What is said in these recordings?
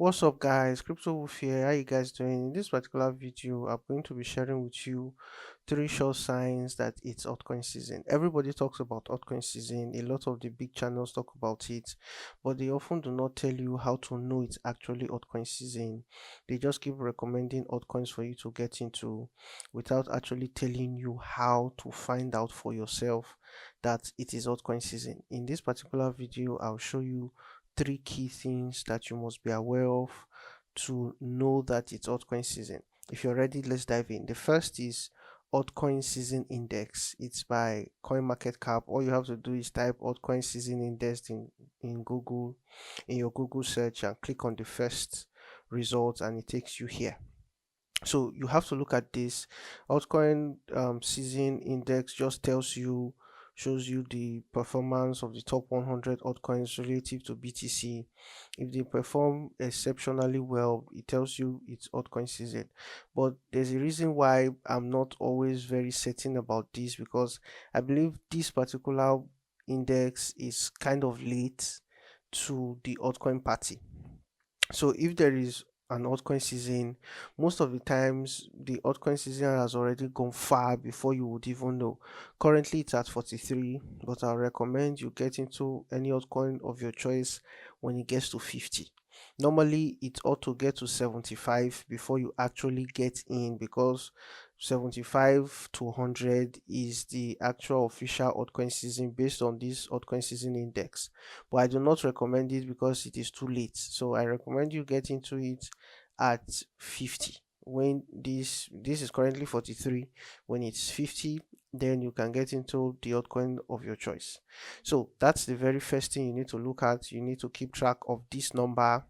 What's up, guys? Crypto Wolf here. How you guys doing? In this particular video, I'm going to be sharing with you three sure signs that it's altcoin season. Everybody talks about altcoin season. A lot of the big channels talk about it, but they often do not tell you how to know it's actually altcoin season. They just keep recommending altcoins for you to get into without actually telling you how to find out for yourself that it is altcoin season. In this particular video, I'll show you three key things that you must be aware of to know that it's altcoin season. If you're ready, let's dive in. The first is Altcoin Season Index. It's by CoinMarketCap. All you have to do is type Altcoin Season Index in Google, in your Google search, and click on the first result, and it takes you here. So you have to look at this. Altcoin Season Index just shows you the performance of the top 100 altcoins relative to BTC. If they perform exceptionally well, it tells you it's altcoin season. But there's a reason why I'm not always very certain about this, because I believe this particular index is kind of late to the altcoin party. So if there is an altcoin season, most of the times the altcoin season has already gone far before you would even know. Currently it's at 43, but I'll recommend you get into any altcoin of your choice when it gets to 50. Normally it ought to get to 75 before you actually get in, because 75 to 100 is the actual official altcoin season based on this altcoin season index. But I do not recommend it because it is too late. So I recommend you get into it at 50. When this is currently 43, when it's 50, then you can get into the altcoin of your choice. So that's the very first thing you need to look at. You need to keep track of this number,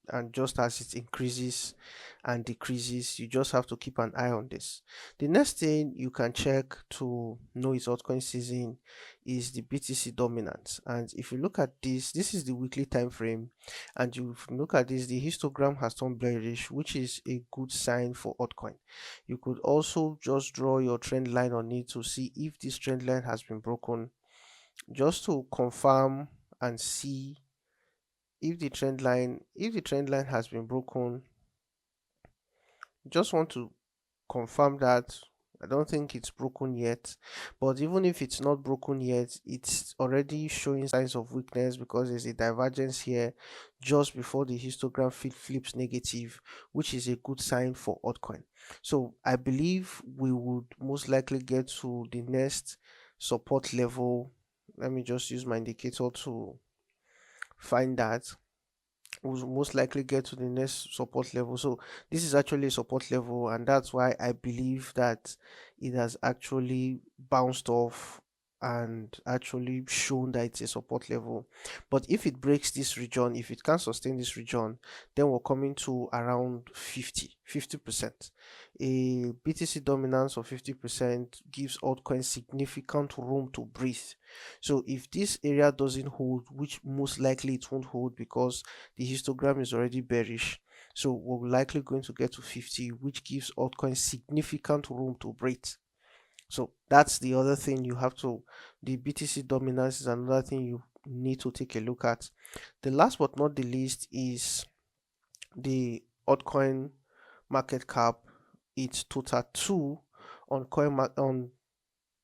and just as it increases and decreases, you just have to keep an eye on this. The next thing you can check to know it's altcoin season is the BTC dominance. And if you look at this is the weekly time frame, and you look at this, the histogram has turned bearish, which is a good sign for altcoin. You could also just draw your trend line on it to see if this trend line has been broken, just to confirm and see if the trend line has been broken. Just want to confirm that. I don't think it's broken yet, but even if it's not broken yet, it's already showing signs of weakness, because there's a divergence here just before the histogram flips negative, which is a good sign for altcoin. So I believe we would most likely get to the next support level. Let me just use my indicator to find that. Will most likely get to the next support level. So this is actually a support level, and that's why I believe that it has actually bounced off and actually shown that it's a support level. But if it breaks this region, if it can sustain this region, then we're coming to around 50%. A BTC dominance of 50% gives altcoins significant room to breathe. So if this area doesn't hold, which most likely it won't hold because the histogram is already bearish, so we're likely going to get to 50, which gives altcoins significant room to breathe. So that's the other thing you have to, the BTC dominance is another thing you need to take a look at. The last but not the least is the altcoin market cap. It's total 2 on on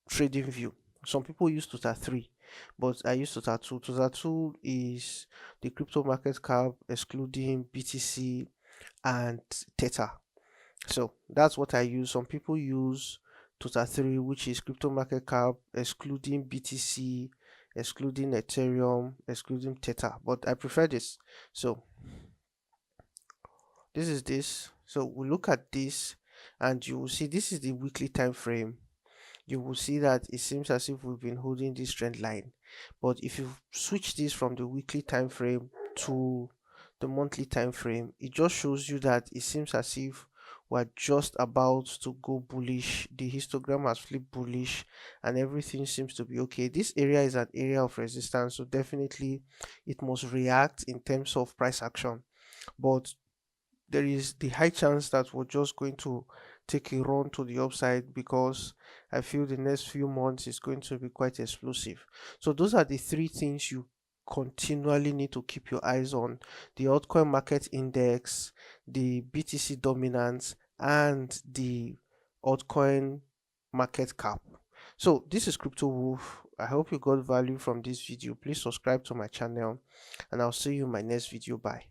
trading view. Some people use total 3, but I use total 2. Total 2 is the crypto market cap excluding BTC and Theta. So that's what I use. Some people use total 3, which is crypto market cap excluding BTC, excluding Ethereum, excluding Theta, but I prefer this. So this is this. So we look at this, and you will see this is the weekly time frame. You will see that it seems as if we've been holding this trend line. But if you switch this from the weekly time frame to the monthly time frame, it just shows you that it seems as if we're just about to go bullish. The histogram has flipped bullish and everything seems to be okay. This area is an area of resistance, so definitely it must react in terms of price action. But there is the high chance that we're just going to take a run to the upside, because I feel the next few months is going to be quite explosive. So those are the three things you continually need to keep your eyes on: the altcoin market index, the BTC dominance, and the altcoin market cap. So this is Crypto Wolf. I hope you got value from this video. Please subscribe to my channel, and I'll see you in my next video. Bye.